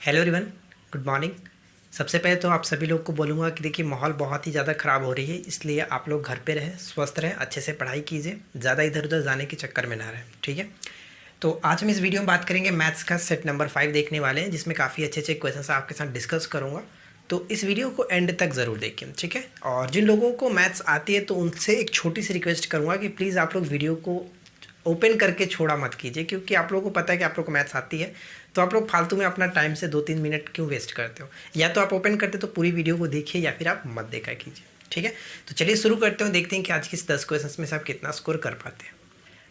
Hello everyone, good morning. सबसे पहले तो आप सभी लोग को बोलूँगा कि देखिए माहौल बहुत ही ज़्यादा ख़राब हो रही है, इसलिए आप लोग घर पे रहें, स्वस्थ रहें, अच्छे से पढ़ाई कीजिए, ज़्यादा इधर उधर जाने के चक्कर में ना रहें, ठीक है। तो आज हम इस वीडियो में बात करेंगे मैथ्स का सेट नंबर 5 देखने वाले हैं, जिसमें काफ़ी अच्छे अच्छे क्वेश्चन आपके साथ डिस्कस करूँगा। तो इस वीडियो को एंड तक ज़रूर देखें, ठीक है। और जिन लोगों को मैथ्स आती है तो उनसे एक छोटी सी रिक्वेस्ट करूँगा कि प्लीज़ आप लोग वीडियो को ओपन करके छोड़ा मत कीजिए, क्योंकि आप लोगों को पता है कि आप लोगों को मैथ्स आती है, तो आप लोग फालतू में अपना टाइम से 2-3 मिनट क्यों वेस्ट करते हो। या तो आप ओपन करते तो पूरी वीडियो को देखिए, या फिर आप मत देखा कीजिए, ठीक है। तो चलिए शुरू करते हैं, देखते हैं कि आज की इस 10 क्वेश्चन में से आप कितना स्कोर कर पाते हैं।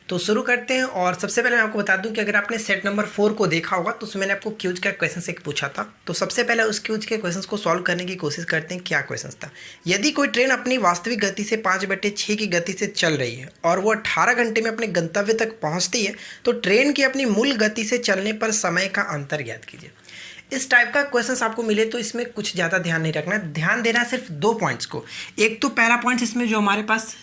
तो शुरू करते हैं। और सबसे पहले मैं आपको बता दूं कि अगर आपने सेट नंबर 4 को देखा होगा तो उसमें मैंने आपको क्यूज का क्वेश्चन एक पूछा था। तो सबसे पहले उस क्यूज के क्वेश्चन को सॉल्व करने की कोशिश करते हैं। क्या क्वेश्चन था? यदि कोई ट्रेन अपनी वास्तविक गति से 5/6 की गति से चल रही है और वो 18 घंटे में अपने गंतव्य तक पहुँचती है, तो ट्रेन की अपनी मूल गति से चलने पर समय का अंतर ज्ञात कीजिए। इस टाइप का क्वेश्चन आपको मिले तो इसमें कुछ ज़्यादा ध्यान नहीं रखना, ध्यान देना सिर्फ 2 पॉइंट्स को। एक तो पहला पॉइंट इसमें जो हमारे पास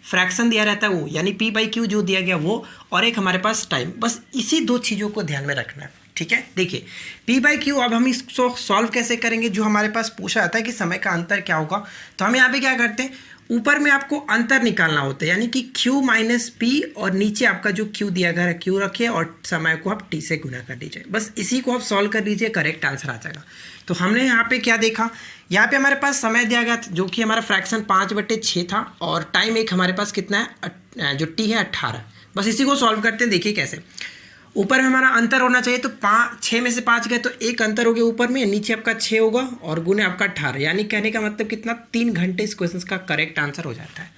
फ्रैक्शन दिया रहता है वो, यानी P/Q जो दिया गया वो, और एक हमारे पास टाइम, बस इसी 2 चीज़ों को ध्यान में रखना है, ठीक है। देखिए P/Q, अब हम इसको सॉल्व कैसे करेंगे? जो हमारे पास पूछा जाता है कि समय का अंतर क्या होगा, तो हम यहाँ पे क्या करते हैं, ऊपर में आपको अंतर निकालना होता है, यानी कि Q माइनस P, और नीचे आपका जो Q दिया गया है Q रखिए और समय को आप T से गुना कर दीजिए। बस इसी को आप सॉल्व कर लीजिए, करेक्ट आंसर आ जाएगा। तो हमने यहाँ पे क्या देखा, यहाँ पे हमारे पास समय दिया गया जो कि हमारा फ्रैक्शन 5/6 था, और टाइम एक हमारे पास कितना है, जो T है 18। बस इसी को सॉल्व करते हैं, देखिए कैसे। ऊपर में हमारा अंतर होना चाहिए, तो 6 में से 5 गए तो एक अंतर हो गया ऊपर में, नीचे आपका 6 होगा और गुने आपका 18, यानी कहने का मतलब कितना, 3 घंटे इस क्वेश्चन का करेक्ट आंसर हो जाता है।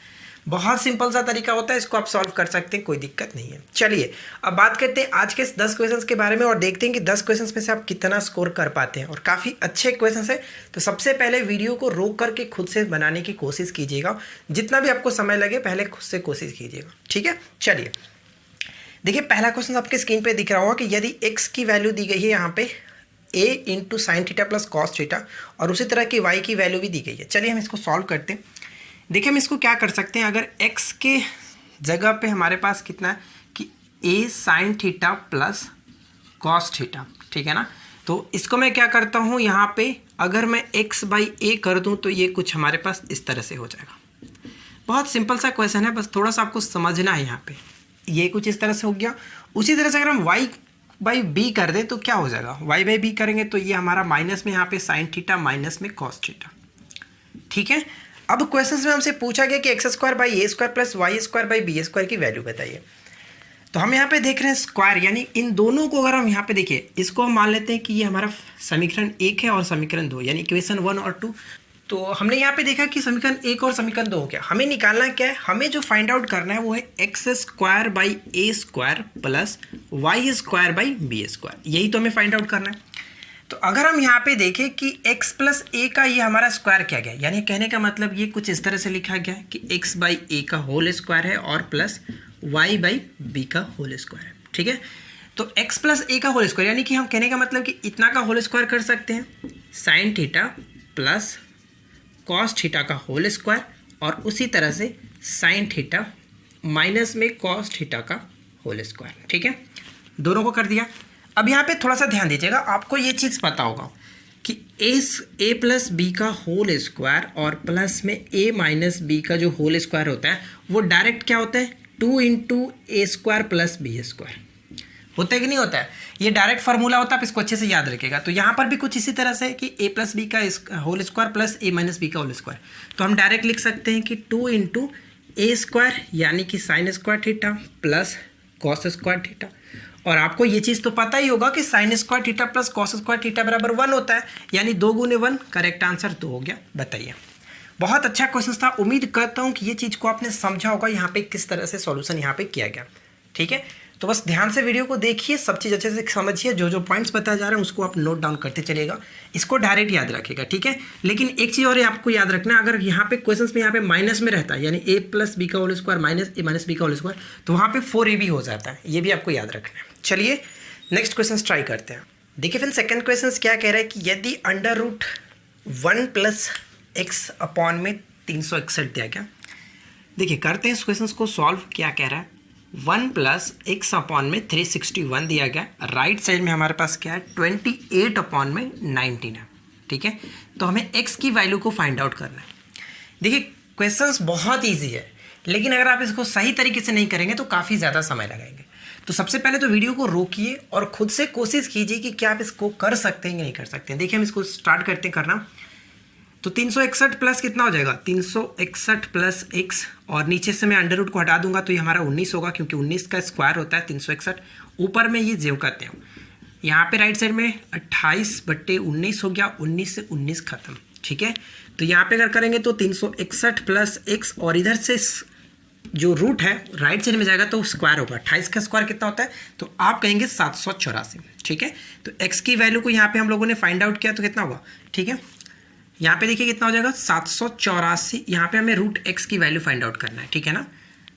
बहुत सिंपल सा तरीका होता है, इसको आप सॉल्व कर सकते हैं, कोई दिक्कत नहीं है। चलिए अब बात करते हैं आज के 10 क्वेश्चंस के बारे में और देखते हैं कि 10 क्वेश्चंस में से आप कितना स्कोर कर पाते हैं। और काफ़ी अच्छे क्वेश्चंस है, तो सबसे पहले वीडियो को रोक करके खुद से बनाने की कोशिश कीजिएगा। जितना भी आपको समय लगे पहले खुद से कोशिश कीजिएगा, ठीक है। चलिए देखिए, पहला क्वेश्चन आपके स्क्रीन पे दिख रहा होगा कि यदि x की वैल्यू दी गई है यहाँ पे a into sine theta plus cos theta, और उसी तरह की y की वैल्यू भी दी गई है। चलिए हम इसको सॉल्व करते हैं। देखिए हम इसको क्या कर सकते हैं, अगर x के जगह पे हमारे पास कितना है कि a sine theta plus cos theta, ठीक है ना। तो इसको मैं क्या करता हूँ, यहाँ पे अगर मैं x/a कर दूँ तो ये कुछ हमारे पास इस तरह से हो जाएगा। बहुत सिंपल सा क्वेश्चन है, बस थोड़ा सा आपको समझना है। यहाँ पे ये कुछ इस तरह से हो गया। उसी तरह से अगर हम y/b कर दें तो क्या हो जाएगा, y/b करेंगे तो ये हमारा माइनस में यहाँ पे साइन थीटा माइनस में कॉस थीटा, ठीक है। अब क्वेश्चन में हमसे पूछा गया कि x² + a² plus y² b² की वैल्यू बताइए। तो हम यहाँ पे देख रहे हैं स्क्वायर, यानी इन दोनों को अगर हम यहाँ पे देखिए, इसको हम मान लेते हैं कि ये हमारा समीकरण 1 है और समीकरण 2, यानी इक्वेशन 1 और 2। तो हमने यहाँ पे देखा कि समीकरण 1 और समीकरण 2 हो गया। हमें निकालना क्या है, हमें जो फाइंड आउट करना है वो है x² / a² plus y² / b², यही तो हमें फाइंड आउट करना है। तो अगर हम यहाँ पे देखें कि x + a का ये हमारा स्क्वायर क्या गया, यानी कहने का मतलब ये कुछ इस तरह से लिखा गया है कि x/a का होल स्क्वायर है और प्लस y/b का होल स्क्वायर है, ठीक है। तो x + a का होल स्क्वायर, यानी कि हम कहने का मतलब कि इतना का होल स्क्वायर कर सकते हैं, sine theta plus cos theta का होल स्क्वायर, और उसी तरह से साइन थीटा माइनस में कॉस थीटा का होल स्क्वायर, ठीक है। दोनों को कर दिया। अब यहाँ पे थोड़ा सा ध्यान दीजिएगा, आपको ये चीज़ पता होगा कि a + b का होल स्क्वायर और प्लस में a - b का जो होल स्क्वायर होता है वो डायरेक्ट क्या होता है, 2 × a² + b², होता है कि नहीं होता है। ये डायरेक्ट फार्मूला होता है, आप इसको अच्छे से याद रखिएगा। तो यहाँ पर भी कुछ इसी तरह से है कि a + b का whole square plus a - b का होल स्क्वायर, तो हम डायरेक्ट लिख सकते हैं कि 2 × a², यानी कि sin² theta plus cos² theta. और आपको ये चीज़ तो पता ही होगा कि sin² theta plus cos² theta बराबर 1 होता है, यानी 2 × 1, करेक्ट आंसर 2 हो गया। बताइए, बहुत अच्छा क्वेश्चन था। उम्मीद करता हूँ कि ये चीज़ को आपने समझा होगा, यहाँ पे किस तरह से सॉल्यूशन यहाँ पे किया गया, ठीक है। तो बस ध्यान से वीडियो को देखिए, सब चीज़ अच्छे से समझिए, जो जो पॉइंट्स बताए जा रहे हैं उसको आप नोट डाउन करते चलिएगा, इसको डायरेक्ट याद रखिएगा, ठीक है। लेकिन एक चीज़ और आपको याद रखना है, अगर यहाँ पे क्वेश्चंस में यहाँ पे माइनस में रहता है, यानी a + b का whole square minus a - b का होल स्क्वायर, तो वहाँ पे 4ab हो जाता है, ये भी आपको याद रखना है। चलिए नेक्स्ट क्वेश्चन ट्राई करते हैं। देखिए फिर सेकेंड क्वेश्चन क्या कह रहा है कि यदि √1 + x/361 दिया गया। देखिए करते हैं इस क्वेश्चन को सॉल्व। क्या कह रहा है, 1 प्लस एक्स अपॉन में 361 दिया गया। राइट साइड में हमारे पास क्या है 28 अपॉन में 19 है। ठीक है, तो हमें x की वैल्यू को फाइंड आउट करना है। देखिए क्वेश्चंस बहुत इजी है, लेकिन अगर आप इसको सही तरीके से नहीं करेंगे तो काफ़ी ज़्यादा समय लगाएंगे। तो सबसे पहले तो वीडियो को रोकिए और खुद से कोशिश कीजिए कि क्या आप इसको कर सकते हैं कि नहीं कर सकते हैं। देखिए हम इसको स्टार्ट करते हैं करना। तो 361 प्लस कितना हो जाएगा 361 प्लस x, और नीचे से मैं अंडर रूट को हटा दूंगा तो ये हमारा 19 होगा, क्योंकि 19 का स्क्वायर होता है 361। ऊपर में ये जेव करते हैं, यहाँ पे राइट साइड में 28/19 हो गया, 19 से 19 खत्म। ठीक है, तो यहाँ पे अगर करेंगे तो 361 प्लस x, और इधर से जो रूट है राइट साइड में जाएगा तो स्क्वायर होगा। 28 का स्क्वायर कितना होता है, तो आप कहेंगे 784। ठीक है, तो x की वैल्यू को यहाँ पे हम लोगों ने फाइंड आउट किया तो कितना होगा। ठीक है, यहाँ पे देखिए कितना हो जाएगा 784। यहाँ पे हमें रूट x की वैल्यू फाइंड आउट करना है। ठीक है ना,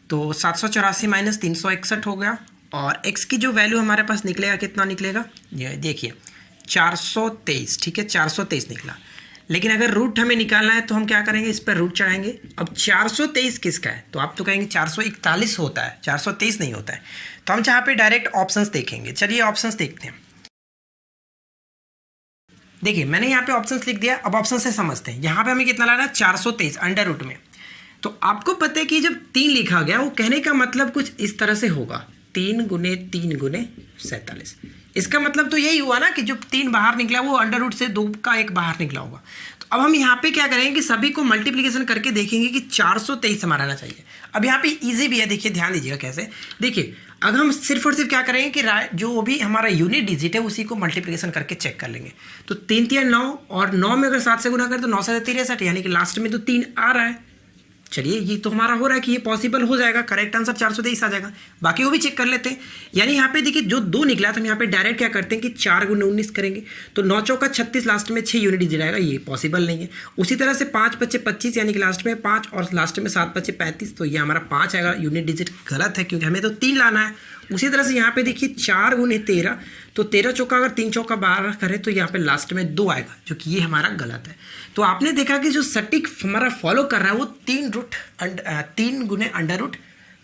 तो 784 माइनस 361 हो गया, और x की जो वैल्यू हमारे पास निकलेगा कितना निकलेगा, ये देखिए 423। ठीक है, 423 निकला। लेकिन अगर रूट हमें निकालना है तो हम क्या करेंगे, इस पर रूट चढ़ाएंगे। अब 423 किसका है, तो आप तो कहेंगे 441 होता है, 423 नहीं होता है। तो हम यहाँ पे डायरेक्ट ऑप्शंस देखेंगे। चलिए ऑप्शंस देखते हैं। देखिए मैंने यहाँ पे ऑप्शंस लिख दिया, अब ऑप्शन से समझते हैं। यहाँ पे हमें कितना लाना है 423 अंडर रूट में। तो आपको पता है कि जब 3 लिखा गया वो कहने का मतलब कुछ इस तरह से होगा, 3 गुने 3 गुने 47। इसका मतलब तो यही हुआ ना कि जो 3 बाहर निकला वो अंडर रूट से 2 का 1 बाहर निकला होगा। तो अब हम यहाँ पे क्या करेंगे कि सभी को मल्टीप्लिकेशन करके देखेंगे कि 423 हमारा आना चाहिए। अब यहाँ पे इजी भी है, देखिए ध्यान दीजिएगा कैसे। देखिए अगर हम सिर्फ और सिर्फ क्या करेंगे कि जो भी हमारा यूनिट डिजिट है उसी को मल्टीप्लिकेशन करके चेक कर लेंगे। तो 3 3 9, और 9 में अगर 7 से गुना करें तो 9 से 63, यानी कि लास्ट में तो 3 आ रहा है। चलिए ये तो हमारा हो रहा है कि ये पॉसिबल हो जाएगा, करेक्ट आंसर 423 आ जाएगा। बाकी वो भी चेक कर लेते हैं। यानी यहाँ पे देखिए जो 2 निकला तो हम यहाँ पे डायरेक्ट क्या करते हैं कि 4 गुने 19 करेंगे, तो 9 चौका 36, लास्ट में 6 यूनिट डिजिट आएगा, ये पॉसिबल नहीं है। उसी तरह से 5 5 25, यानी कि लास्ट में 5 और लास्ट में 7 5 35, तो ये हमारा 5 आएगा। यूनिट डिजिट गलत है क्योंकि हमें तो 3 लाना है। उसी तरह से यहाँ पे देखिए 4 गुने 13, तो 13 चौका अगर 3 चौका 12 करें तो यहाँ पे लास्ट में 2 आएगा, जो कि ये हमारा गलत है। तो आपने देखा कि जो सटीक हमारा फॉलो कर रहा है वो 3 गुने अंडर रूट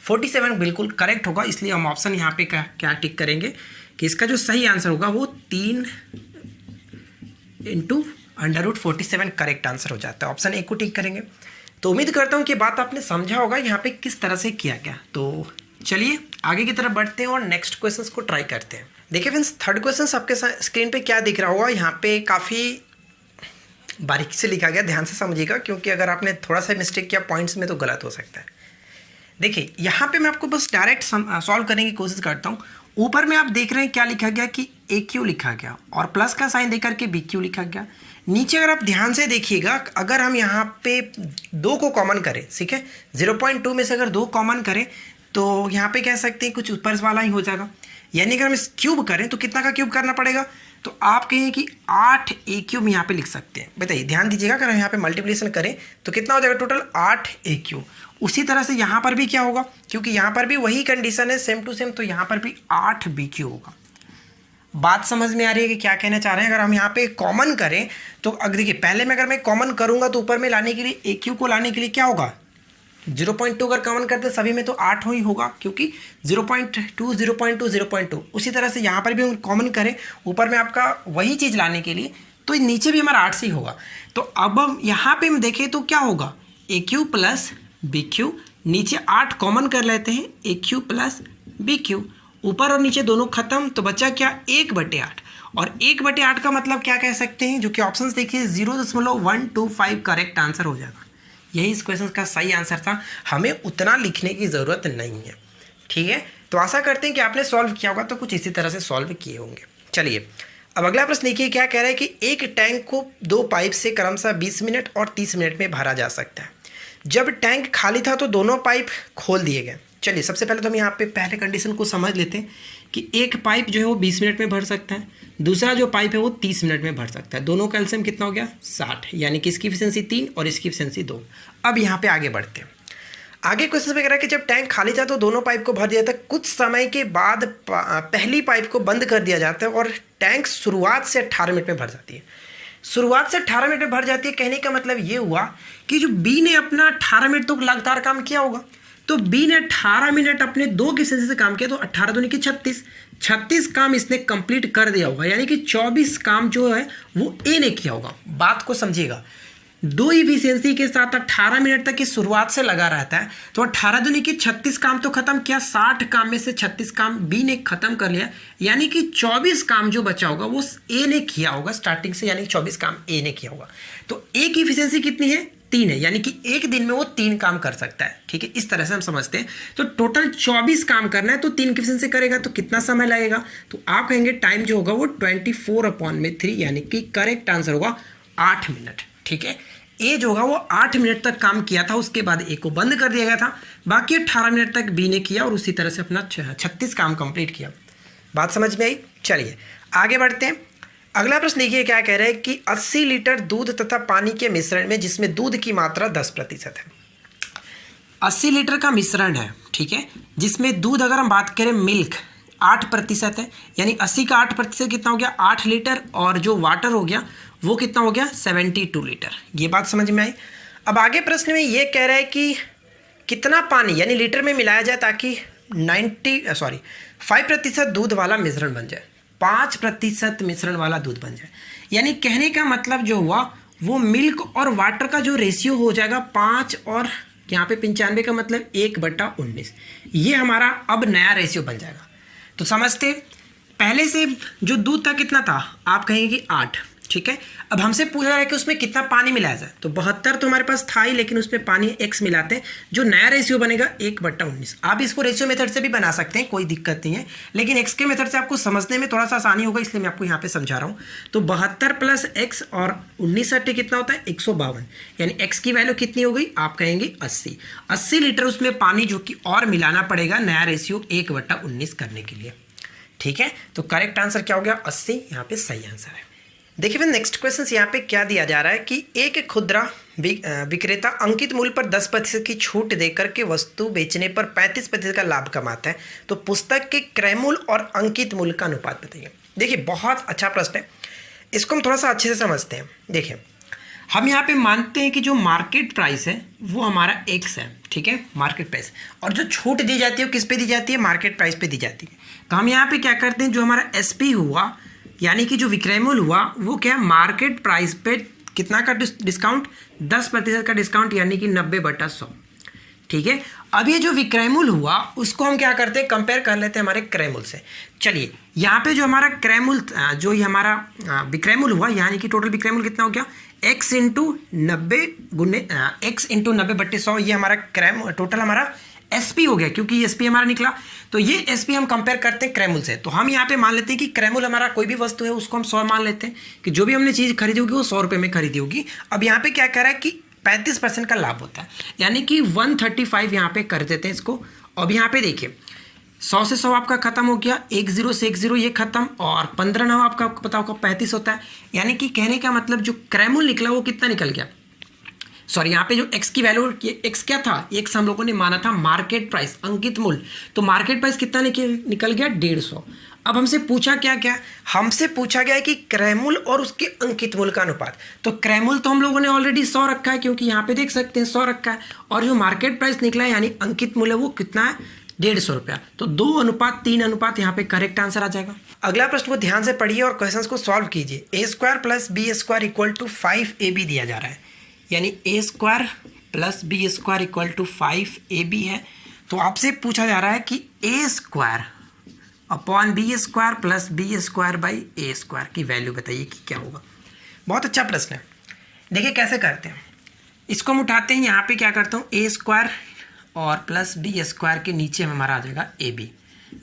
47 बिल्कुल करेक्ट होगा। इसलिए हम ऑप्शन यहाँ पे क्या टिक करेंगे कि इसका जो सही आंसर होगा वो 3 into under root 47 correct answer हो जाता है। ऑप्शन ए को टिक करेंगे। तो उम्मीद करता हूँ कि बात आपने समझा होगा यहाँ पे किस तरह से किया गया। तो चलिए आगे की तरफ बढ़ते हैं और नेक्स्ट क्वेश्चंस को ट्राई करते हैं। देखिए फ्रेंड्स, थर्ड क्वेश्चन आपके स्क्रीन पे क्या दिख रहा होगा, यहाँ पे काफ़ी बारीकी से लिखा गया, ध्यान से समझिएगा, क्योंकि अगर आपने थोड़ा सा मिस्टेक किया पॉइंट्स में तो गलत हो सकता है। देखिए यहाँ पे मैं आपको बस डायरेक्ट सॉल्व करने की कोशिश करता हूँ। ऊपर में आप देख रहे हैं क्या लिखा गया कि AQ लिखा गया और प्लस का साइन देकर के BQ लिखा गया। नीचे अगर आप ध्यान से देखिएगा, अगर हम यहाँ पे 2 को कॉमन करें, ठीक है, 0.2 में से अगर 2 कॉमन करें तो यहाँ पे कह सकते हैं कुछ ऊपर वाला ही हो जाएगा। यानी अगर हम इस क्यूब करें तो कितना का क्यूब करना पड़ेगा, तो आप कहें कि 8 AQ यहाँ पे लिख सकते हैं। बताइए ध्यान दीजिएगा, अगर हम यहाँ पे मल्टीप्लिकेशन करें तो कितना हो जाएगा टोटल 8 AQ। उसी तरह से यहाँ पर भी क्या होगा, क्योंकि यहाँ पर भी वही कंडीशन है सेम टू सेम, तो यहाँ पर भी 8 BQ होगा। बात समझ में आ रही है कि क्या कहना चाह रहे हैं। अगर हम यहाँ पे कॉमन करें तो अगर देखिए पहले में अगर मैं कॉमन करूँगा तो ऊपर में लाने के लिए AQ को लाने के लिए क्या होगा 0.2 अगर कॉमन करते सभी में तो 8 ही होगा, क्योंकि 0.2 0.2 0.2। उसी तरह से यहाँ पर भी हम कॉमन करें ऊपर में आपका वही चीज़ लाने के लिए तो नीचे भी हमारा 8 से ही होगा। तो अब हम यहाँ पे हम देखें तो क्या होगा AQ प्लस BQ, नीचे 8 कॉमन कर लेते हैं AQ प्लस BQ, ऊपर और नीचे दोनों खत्म, तो बचा क्या 1/8। और 1/8 का मतलब क्या कह सकते हैं, जो कि ऑप्शन देखिए 0.125 करेक्ट आंसर हो जाएगा। यही इस क्वेश्चन का सही आंसर था, हमें उतना लिखने की ज़रूरत नहीं है। ठीक है, तो आशा करते हैं कि आपने सॉल्व किया होगा, तो कुछ इसी तरह से सॉल्व किए होंगे। चलिए अब अगला प्रश्न देखिए क्या कह रहा है कि एक टैंक को 2 पाइप से क्रमशः 20 मिनट और 30 मिनट में भरा जा सकता है। जब टैंक खाली था तो दोनों पाइप खोल दिए गए। चलिए सबसे पहले तो हम यहाँ पे पहले कंडीशन को समझ लेते हैं कि एक पाइप जो है वो 20 मिनट में भर सकता है, दूसरा जो पाइप है वो 30 मिनट में भर सकता है। दोनों का एलसीएम कितना हो गया 60, यानी कि इसकी एफिशिएंसी 3 और इसकी एफिशिएंसी 2। अब यहाँ पे आगे बढ़ते हैं। आगे क्वेश्चन में कह रहा है कि जब टैंक खाली था तो दोनों पाइप को भर दिया था। कुछ समय के बाद पहली पाइप को बंद कर दिया जाता है और टैंक शुरुआत से 18 मिनट में भर जाती है। शुरुआत से 18 मिनट में भर जाती है, कहने का मतलब ये हुआ कि जो बी ने अपना 18 मिनट तक लगातार काम किया होगा। तो बी ने 18 मिनट अपने 2 की एफिशिएंसी से काम किया, तो 18 दूनी की 36 काम इसने कंप्लीट कर दिया होगा, यानी कि 24 काम जो है वो ए ने किया होगा। बात को समझिएगा, 2 इफिशियंसी के साथ 18 मिनट तक की शुरुआत से लगा रहता है, तो 18 दूनी की 36 काम तो खत्म किया, 60 काम में से 36 काम बी ने खत्म कर लिया, यानी कि 24 काम जो बचा होगा वो ए ने किया होगा स्टार्टिंग से, यानी 24 काम ए ने किया होगा। तो ए की इफिशियंसी कितनी है? 3 है, यानी कि एक दिन में वो 3 काम कर सकता है। ठीक है, इस तरह से हम समझते हैं। तो टोटल 24 काम करना है, तो 3 की एफिशिएंसी करेगा तो कितना समय लगेगा? तो आप कहेंगे टाइम जो होगा वो 24/3, यानी कि करेक्ट आंसर होगा 8 मिनट। ठीक है, ए जो होगा वो 8 मिनट तक काम किया था, उसके बाद ए को बंद कर दिया गया था, बाकी 18 मिनट तक बी ने किया और उसी तरह से अपना 36 काम कंप्लीट किया। बात समझ में आई? चलिए आगे बढ़ते हैं। अगला प्रश्न देखिए क्या कह रहा है कि 80 लीटर दूध तथा पानी के मिश्रण में जिसमें दूध की मात्रा 10% है। 80 लीटर का मिश्रण है, ठीक है, जिसमें दूध अगर हम बात करें मिल्क 8% है, यानी 80 का 8% कितना हो गया? 8 लीटर, और जो वाटर हो गया वो कितना हो गया? 72 लीटर। ये बात समझ में आई। अब आगे प्रश्न में ये कह रहा है कि कितना पानी यानी लीटर में मिलाया जाए ताकि 5% दूध वाला मिश्रण बन जाए, 5% मिश्रण वाला दूध बन जाए। यानी कहने का मतलब जो हुआ वो मिल्क और वाटर का जो रेशियो हो जाएगा 5 और यहाँ पे 95 का मतलब 1/19, ये हमारा अब नया रेशियो बन जाएगा। तो समझते, पहले से जो दूध था कितना था? आप कहेंगे कि 8। ठीक है, अब हमसे पूछा रहा है कि उसमें कितना पानी मिलाया जाए, तो 72 तो हमारे पास था ही, लेकिन उसमें पानी x मिलाते हैं, जो नया रेशियो बनेगा 1/19। आप इसको रेशियो मेथड से भी बना सकते हैं, कोई दिक्कत नहीं है, लेकिन x के मेथड से आपको समझने में थोड़ा सा आसानी होगा, इसलिए मैं आपको यहाँ पे समझा रहा हूँ। तो 72 + x और 19 कितना होता है? 152, यानी x की वैल्यू कितनी हो गई? आप कहेंगे 80 लीटर उसमें पानी जो कि और मिलाना पड़ेगा नया रेशियो 1/19 करने के लिए। ठीक है, तो करेक्ट आंसर क्या हो गया? 80 यहाँ पे सही आंसर है। देखिए फिर नेक्स्ट क्वेश्चन यहाँ पे क्या दिया जा रहा है कि एक खुदरा विक्रेता अंकित मूल्य पर 10% की छूट देकर के वस्तु बेचने पर 35% का लाभ कमाता है, तो पुस्तक के क्रय मूल्य और अंकित मूल्य का अनुपात बताइए। देखिए बहुत अच्छा प्रश्न है, इसको हम थोड़ा सा अच्छे से समझते हैं। देखिए हम यहाँ पे मानते हैं कि जो मार्केट प्राइस है वो हमारा x है, ठीक है, मार्केट प्राइस, और जो छूट दी जाती है वो किस पे दी जाती है? मार्केट प्राइस पे दी जाती है। तो हम यहाँ पे क्या करते हैं, जो हमारा SP हुआ यानी कि जो विक्रय मूल्य हुआ वो क्या? मार्केट प्राइस पे कितना का डिस्काउंट? 10% का डिस्काउंट, यानी कि 90/100। ठीक है, अब ये जो विक्रय मूल्य हुआ उसको हम क्या करते हैं? कंपेयर कर लेते हैं हमारे क्रय मूल्य से। चलिए यहाँ पे जो हमारा क्रय मूल्य, जो ये हमारा विक्रय मूल्य हुआ, यानी कि टोटल विक्रय मूल्य कितना हो गया? x × 90/100, ये हमारा क्रय टोटल हमारा SP हो गया, क्योंकि SP हमारा निकला। तो ये SP हम कंपेयर करते हैं क्रय मूल्य से। तो हम यहाँ पे मान लेते हैं कि क्रय मूल्य हमारा कोई भी वस्तु है उसको हम 100 मान लेते हैं, कि जो भी हमने चीज़ खरीदी होगी वो 100 रुपये में खरीदी होगी। अब यहाँ पे क्या कह रहा है कि 35% का लाभ होता है, यानी कि 135 यहाँ पे कर देते हैं इसको। अब यहाँ पे देखिए 100 से 100 आपका खत्म हो गया, 10 से 10 ये खत्म, और 15 9 आपका पता होगा 35 होता है। यानी कि कहने का मतलब जो क्रय मूल्य निकला वो कितना निकल गया? सॉरी, यहाँ पे जो x की वैल्यू, x क्या था? x हम लोगों ने माना था मार्केट प्राइस, अंकित मूल्य। तो मार्केट प्राइस कितना निकल गया? 150। अब हमसे पूछा क्या? हमसे पूछा गया है कि क्रय मूल्य और उसके अंकित मूल्य का अनुपात। तो क्रय मूल्य तो हम लोगों ने ऑलरेडी 100 रखा है, क्योंकि यहाँ पे देख सकते हैं 100 रखा है, और जो मार्केट प्राइस निकला है यानी अंकित मूल्य वो कितना है? 150 रुपया। तो 2:3 यहाँ पे करेक्ट आंसर आ जाएगा। अगला प्रश्न को ध्यान से पढ़िए और क्वेश्चन को सॉल्व कीजिए। a² + b² = 5ab दिया जा रहा है, यानी a² + b² = 5ab है। तो आपसे पूछा जा रहा है कि a² / b² + b² की वैल्यू बताइए कि क्या होगा। बहुत अच्छा प्रश्न है। देखिए कैसे करते हैं, इसको हम उठाते हैं, यहाँ पे क्या करता हूँ a² और +b² के नीचे हमारा आ जाएगा ab,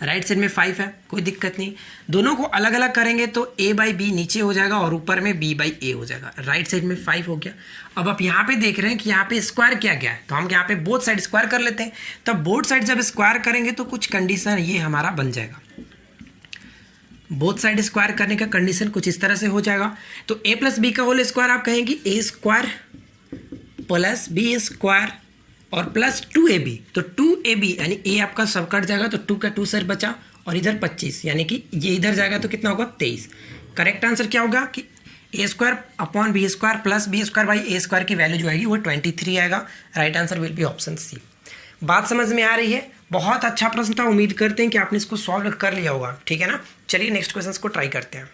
राइट साइड में 5 है, कोई दिक्कत नहीं। दोनों को अलग अलग करेंगे तो a/b नीचे हो जाएगा और ऊपर में b/a हो जाएगा। राइट साइड में 5 हो गया। अब आप यहाँ पे देख रहे हैं कि यहाँ पे स्क्वायर क्या गया है, तो हम यहाँ पे बोथ साइड स्क्वायर कर लेते हैं। तब बोथ साइड जब स्क्वायर करेंगे तो कुछ कंडीशन ये हमारा बन जाएगा। बोथ साइड स्क्वायर करने का कंडीशन कुछ इस तरह से हो जाएगा। तो a + b का होल स्क्वायर आप कहेंगे a² + b² और +2ab। तो 2ab यानी a आपका सब कट जाएगा, तो 2 का 2 सर बचा, और इधर 25, यानी कि ये इधर जाएगा तो कितना होगा? 23। करेक्ट आंसर क्या होगा कि a² / b² + b² / a² की वैल्यू जो आएगी वो 23 आएगा। Right answer will be option C. बात समझ में आ रही है? बहुत अच्छा प्रश्न था, उम्मीद करते हैं कि आपने इसको सॉल्व कर लिया होगा, ठीक है ना। चलिए नेक्स्ट क्वेश्चन को ट्राई करते हैं।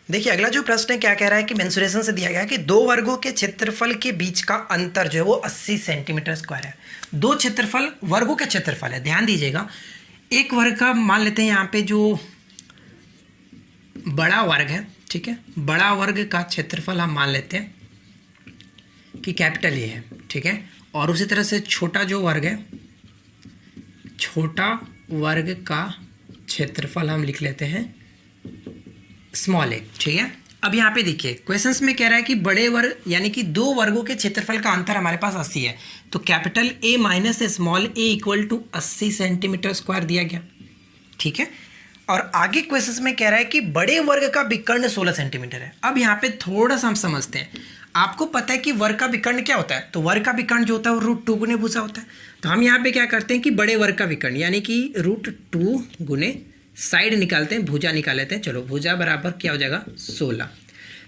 देखिए अगला जो प्रश्न है क्या कह रहा है कि मेंसुरेशन से दिया गया है कि दो वर्गों के क्षेत्रफल के बीच का अंतर जो है वो 80 सेंटीमीटर स्क्वायर है। दो क्षेत्रफल वर्गों के क्षेत्रफल है, ध्यान दीजिएगा। एक वर्ग का मान लेते हैं यहाँ पे जो बड़ा वर्ग है, ठीक है, बड़ा वर्ग का क्षेत्रफल हम मान लेते हैं कि कैपिटल ए है, ठीक है, और उसी तरह से छोटा जो वर्ग है, छोटा वर्ग का क्षेत्रफल हम लिख लेते हैं स्मॉल ए, ठीक है। अब यहाँ पे देखिए क्वेश्चंस में कह रहा है कि बड़े वर्ग यानी कि दो वर्गों के क्षेत्रफल का अंतर हमारे पास 80 है, तो capital A minus small A equal to 80 centimetre square दिया गया, ठीक है। और आगे क्वेश्चंस में कह रहा है कि बड़े वर्ग का विकर्ण 16 सेंटीमीटर है। अब यहाँ पे थोड़ा सा हम समझते हैं। आपको पता है कि वर्ग का विकर्ण क्या होता है, तो वर्ग का विकर्ण जो होता है वो √2 गुने भुजा होता है। तो हम यहाँ पे क्या करते हैं कि बड़े वर्ग का विकर्ण यानी कि √2 गुने साइड निकालते हैं, भुजा निकाल लेते हैं। चलो भुजा बराबर क्या हो जाएगा 16।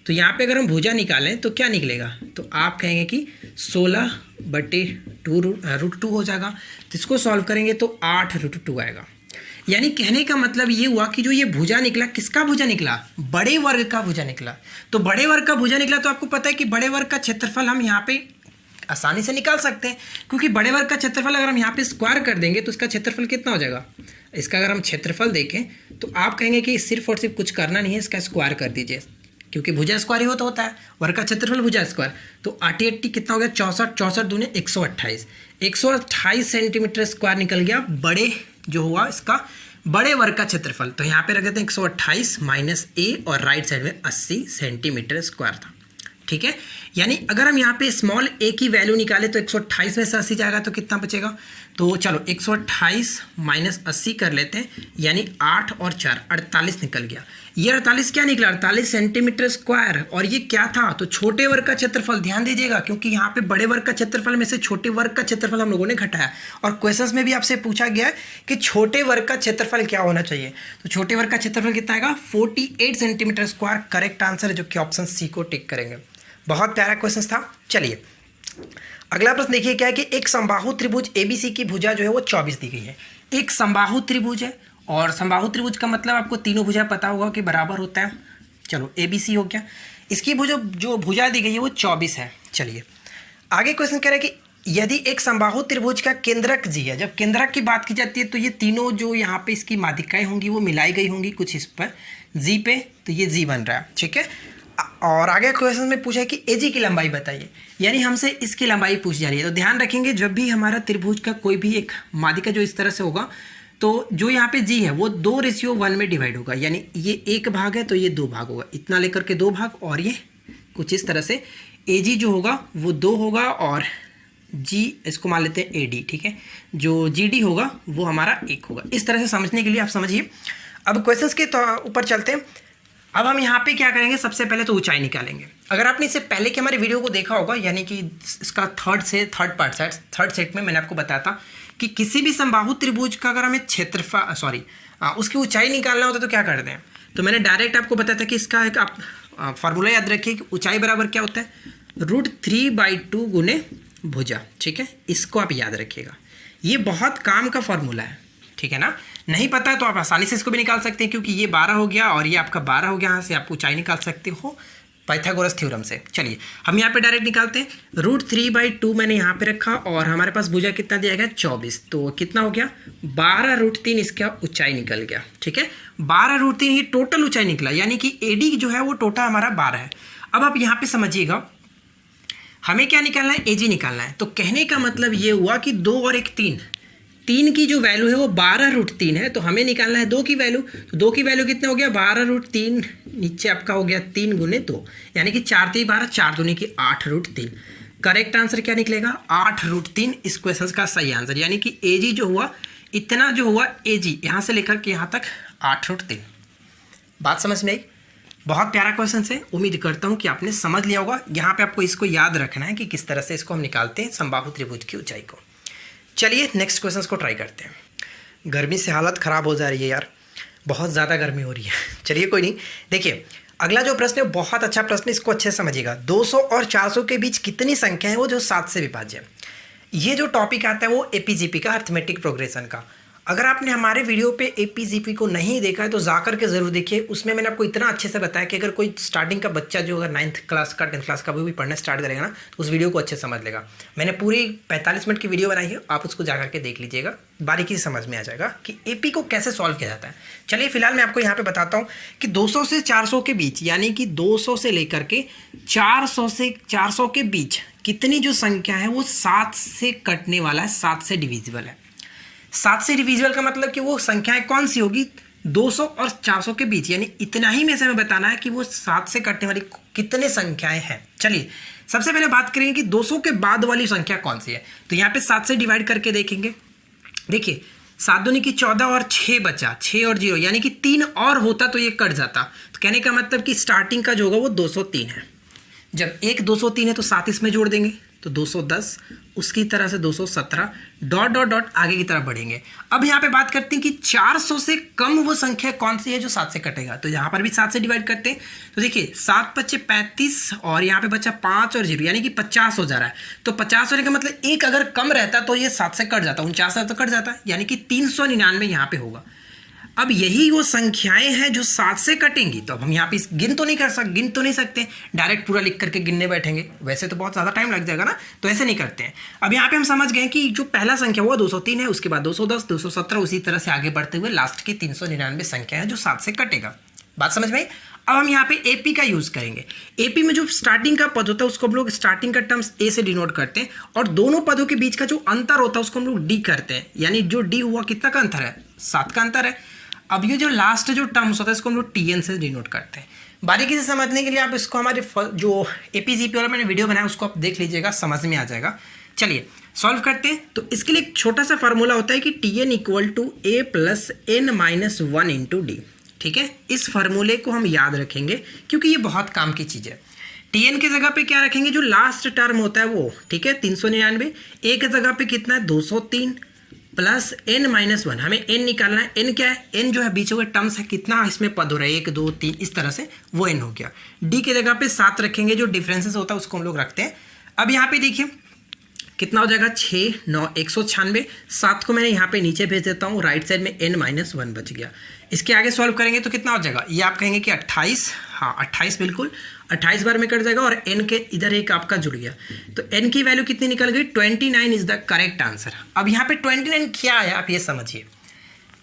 तो यहाँ पे अगर हम भुजा निकालें तो क्या निकलेगा, तो आप कहेंगे कि 16/2 √2 हो जाएगा। तो इसको सॉल्व करेंगे तो 8√2 आएगा। यानी कहने का मतलब ये हुआ कि जो ये भुजा निकला, किसका भुजा निकला, बड़े वर्ग का भुजा निकला। तो बड़े वर्ग का भुजा निकला तो आपको पता है कि बड़े वर्ग का क्षेत्रफल हम यहाँ पे आसानी से निकाल सकते हैं, क्योंकि बड़े वर्ग का क्षेत्रफल अगर हम यहाँ पे स्क्वायर कर देंगे तो इसका क्षेत्रफल कितना हो जाएगा। इसका अगर हम क्षेत्रफल देखें तो आप कहेंगे कि सिर्फ और सिर्फ कुछ करना नहीं है, इसका स्क्वायर कर दीजिए, क्योंकि भुजा स्क्वायर ही होता है, वर्ग का क्षेत्रफल भुजा स्क्वायर। तो 8 कितना हो गया 64, 64 दूने 128, 128 सेंटीमीटर स्क्वायर निकल गया बड़े जो हुआ इसका बड़े वर्ग का क्षेत्रफल। तो यहाँ पे रख देते हैं 128 माइनस ए और राइट साइड में 80 सेंटीमीटर स्क्वायर था, ठीक है। यानी अगर हम यहाँ पे स्मॉल ए की वैल्यू निकाले तो 128 में से 80 जाएगा तो कितना बचेगा, तो चलो 128 माइनस 80 कर लेते हैं, यानी 8 और 4 48 निकल गया। ये 48 क्या निकला 48 सेंटीमीटर स्क्वायर। और ये क्या था, तो छोटे वर्ग का क्षेत्रफल। ध्यान दीजिएगा क्योंकि यहाँ पे बड़े वर्ग का क्षेत्रफल में से छोटे वर्ग का क्षेत्रफल हम लोगों ने घटाया, और क्वेश्चंस में भी आपसे पूछा गया है कि छोटे वर्ग का क्षेत्रफल क्या होना चाहिए। तो छोटे वर्ग का क्षेत्रफल कितना आएगा 48 सेंटीमीटर स्क्वायर। करेक्ट आंसर है जो कि ऑप्शन सी को टिक करेंगे। बहुत प्यारा क्वेश्चन था। चलिए अगला प्रश्न देखिए क्या है कि एक समबाहु त्रिभुज एबीसी की भुजा जो है वो 24 दी गई है। एक समबाहु त्रिभुज है, और समबाहु त्रिभुज का मतलब आपको तीनों भुजा पता होगा कि बराबर होता है। चलो एबीसी हो गया, इसकी भुजा जो भुजा दी गई है वो 24 है। चलिए आगे क्वेश्चन कह रहा है कि यदि एक समबाहु त्रिभुज का केंद्रक जी है, जब केंद्रक की बात की जाती है तो ये तीनों जो यहाँ पे इसकी माध्यिकाएं होंगी वो मिलाई गई होंगी कुछ इस पर जी पे, तो ये जी बन रहा है, ठीक है। और आगे क्वेश्चन में पूछा है कि एजी की लंबाई बताइए, यानी हमसे इसकी लंबाई पूछ जा रही है। तो ध्यान रखेंगे जब भी हमारा त्रिभुज का कोई भी एक माध्यिका जो इस तरह से होगा तो जो यहाँ पे जी है वो 2:1 में डिवाइड होगा, यानी ये एक भाग है तो ये 2 भाग होगा, इतना लेकर के 2 भाग, और ये कुछ इस तरह से एजी जो होगा वो 2 होगा, और जी इसको मान लेते हैं एडी, ठीक है, जो जीडी होगा वो हमारा 1 होगा। इस तरह से समझने के लिए आप समझिए। अब क्वेश्चंस के ऊपर चलते हैं। अब हम यहाँ पे क्या करेंगे, सबसे पहले तो ऊंचाई निकालेंगे। अगर आपने इससे पहले के हमारे वीडियो को देखा होगा, यानी कि इसका थर्ड सेट में मैंने आपको बताया था कि किसी भी समबाहु त्रिभुज का अगर हमें क्षेत्रफल उसकी ऊंचाई निकालना होता है तो क्या करते हैं। तो मैंने डायरेक्ट आपको बताया था कि इसका एक आप फार्मूला याद रखिए कि ऊंचाई बराबर क्या होता है √3/2 गुने भुजा, ठीक है, इसको आप याद रखिएगा। ये बहुत काम का फॉर्मूला है, ठीक है ना। नहीं पता है तो आप आसानी से इसको भी निकाल सकते हैं, क्योंकि ये 12 हो गया और ये आपका 12 हो गया, यहाँ से आप ऊंचाई निकाल सकते हो पाइथागोरस थ्योरम से। चलिए हम यहाँ पे डायरेक्ट निकालते हैं। √3/2 मैंने यहाँ पे रखा, और हमारे पास भुजा कितना दिया गया 24, तो कितना हो गया 12√3 इसका ऊंचाई निकल गया, ठीक है। 12√3 ये टोटल ऊंचाई निकला, यानी कि एडी जो है वो टोटल हमारा 12 है। अब आप यहाँ पे समझिएगा हमें क्या निकालना है, एजी निकालना है। तो कहने का मतलब ये हुआ कि 2 और 1 3 की जो वैल्यू है वो 12√3 है, तो हमें निकालना है 2 की वैल्यू। तो 2 की वैल्यू कितना हो गया 12√3, नीचे आपका हो गया 3 गुने 2, यानी कि 4 3 12, 4 दूनी की 8√3। करेक्ट आंसर क्या निकलेगा 8√3 इस क्वेश्चन का सही आंसर, यानी कि एजी जो हुआ इतना जो हुआ एजी यहाँ से लेकर के यहाँ तक 8√3। बात समझ में आई। बहुत प्यारा क्वेश्चन है, उम्मीद करता हूँ कि आपने समझ लिया होगा। यहाँ पे आपको इसको याद रखना है कि किस तरह से इसको हम निकालते हैं समबाहु त्रिभुज की ऊंचाई को। चलिए नेक्स्ट क्वेश्चन को ट्राई करते हैं। गर्मी से हालत ख़राब हो जा रही है यार, बहुत ज़्यादा गर्मी हो रही है। चलिए कोई नहीं, देखिए अगला जो प्रश्न है बहुत अच्छा प्रश्न, इसको अच्छे से समझिएगा। 200 और 400 के बीच कितनी संख्या है वो जो 7 से विभाज्य है। ये जो टॉपिक आता है वो एपीजीपी का, अर्थमेटिक प्रोग्रेशन का। अगर आपने हमारे वीडियो पे एपीजीपी को नहीं देखा है तो जाकर के ज़रूर देखिए। उसमें मैंने आपको इतना अच्छे से बताया कि अगर कोई स्टार्टिंग का बच्चा जो अगर 9th क्लास का 10th क्लास का भी पढ़ना स्टार्ट करेगा ना, तो उस वीडियो को अच्छे समझ लेगा। मैंने पूरी 45 मिनट की वीडियो बनाई है, आप उसको जाकर के देख लीजिएगा, बारीकी से समझ में आ जाएगा कि एपी को कैसे सॉल्व किया जाता है। चलिए फिलहाल मैं आपको यहाँ पे बताता हूँ कि 200 से 400 के बीच, यानी कि 200 से लेकर के 400 से 400 के बीच कितनी जो संख्या है वो 7 से कटने वाला है, 7 से डिविजिबल है। 7 से डिविजिबल का मतलब कि वो संख्याएं कौन सी होगी, 200 और 400 के बीच, यानी इतना ही में से हमें बताना है कि वो 7 से कटने वाली कितने संख्याएं हैं। चलिए सबसे पहले बात करेंगे कि 200 के बाद वाली संख्या कौन सी है। तो यहाँ पे 7 से डिवाइड करके देखेंगे। देखिए 7 दूनी की 14 और 6 बचा, 6 और 0 यानी कि 3 और होता तो ये कट जाता। तो कहने का मतलब कि स्टार्टिंग का जो होगा वो 203 है। जब एक 203 है तो 7 इसमें जोड़ देंगे तो 210, उसकी तरह से 217, डॉट डॉट डॉट आगे की तरफ बढ़ेंगे। अब यहाँ पे बात करते हैं कि 400 से कम वो संख्या कौन सी है जो 7 से कटेगा। तो यहाँ पर भी 7 से डिवाइड करते हैं। तो देखिए 7 बचे 35 और यहाँ पे बचा 5 और 0 यानी कि 50 हो जा रहा है। तो 50 होने का मतलब एक अगर कम रहता तो ये 7 से कट जाता, 49 तो कट जाता, यानी कि 399 यहाँ पे होगा। अब यही वो संख्याएं हैं जो 7 से कटेंगी। तो अब हम यहाँ पे गिन तो नहीं सकते, डायरेक्ट पूरा लिख करके गिनने बैठेंगे, वैसे तो बहुत ज़्यादा टाइम लग जाएगा ना, तो ऐसे नहीं करते हैं। अब यहाँ पे हम समझ गए कि जो पहला संख्या वो 203 है, उसके बाद 210, 217, उसी तरह से आगे बढ़ते हुए लास्ट की 399 संख्या है जो 7 से कटेगा। बात समझ में आई? अब हम यहाँ पे एपी का यूज करेंगे। एपी में जो स्टार्टिंग का पद होता है उसको हम लोग स्टार्टिंग का टर्म्स ए से डिनोट करते हैं, और दोनों पदों के बीच का जो अंतर होता है उसको हम लोग डी करते हैं, यानी जो डी हुआ कितना का अंतर है, 7 का अंतर है। अब ये जो लास्ट जो टर्म्स होता है इसको हम लोग टीएन से डिनोट करते हैं। बारीकी से समझने के लिए आप इसको हमारे जो एपीजीपी वाला मैंने वीडियो बनाया उसको आप देख लीजिएगा, समझ में आ जाएगा। चलिए सॉल्व करते हैं। तो इसके लिए एक छोटा सा फार्मूला होता है कि TN equal to A plus N minus 1 into D. ठीक है, इस फार्मूले को हम याद रखेंगे क्योंकि ये बहुत काम की चीज़ है। टीएन की जगह पे क्या रखेंगे, जो लास्ट टर्म होता है वो, ठीक है 399, ए की जगह पे कितना है 203 प्लस एन माइनस 1, हमें एन निकालना है। एन क्या है, एन जो है बीच में टर्म्स है, कितना इसमें पद हो रहा है 1 2 3 इस तरह से, वो एन हो गया। डी की जगह पे 7 रखेंगे, जो डिफरेंसेस होता है उसको हम लोग रखते हैं। अब यहाँ पे देखिए कितना हो जाएगा, 6 9 196, 7 को मैंने यहाँ पे नीचे भेज देता हूँ, राइट साइड में n माइनस 1 बच गया। इसके आगे सॉल्व करेंगे तो कितना हो जाएगा, ये आप कहेंगे कि 28, हाँ 28 बिल्कुल 28 बार में कट जाएगा, और n के इधर एक आपका जुड़ गया, तो n की वैल्यू कितनी निकल गई, 29 इज द करेक्ट आंसर। अब यहाँ पे 29 क्या है आप ये समझिए।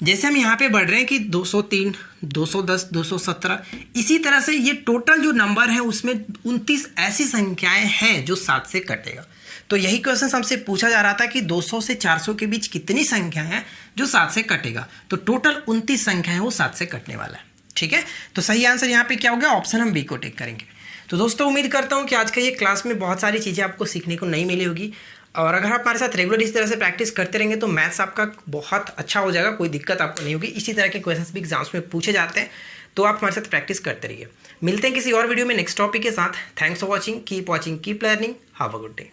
जैसे हम यहाँ पे बढ़ रहे हैं कि 203, 210, 217, इसी तरह से ये टोटल जो नंबर है उसमें 29 ऐसी संख्याएं हैं जो 7 से कटेगा। तो यही क्वेश्चन हमसे पूछा जा रहा था कि 200 से 400 के बीच कितनी संख्या है जो 7 से कटेगा। तो टोटल 29 संख्या है वो 7 से कटने वाला है। ठीक है, तो सही आंसर यहाँ पे क्या होगा, ऑप्शन हम बी को टेक करेंगे। तो दोस्तों उम्मीद करता हूँ कि आज का ये क्लास में बहुत सारी चीज़ें आपको सीखने को नहीं मिली होगी, और अगर आप हमारे साथ रेगुलर इस तरह से प्रैक्टिस करते रहेंगे तो मैथ्स आपका बहुत अच्छा हो जाएगा, कोई दिक्कत आपको नहीं होगी। इसी तरह के क्वेश्चंस भी एग्जाम्स में पूछे जाते हैं, तो आप हमारे साथ प्रैक्टिस करते रहिए। मिलते हैं किसी और वीडियो में नेक्स्ट टॉपिक के साथ। Thanks for watching, keep learning, have a good day.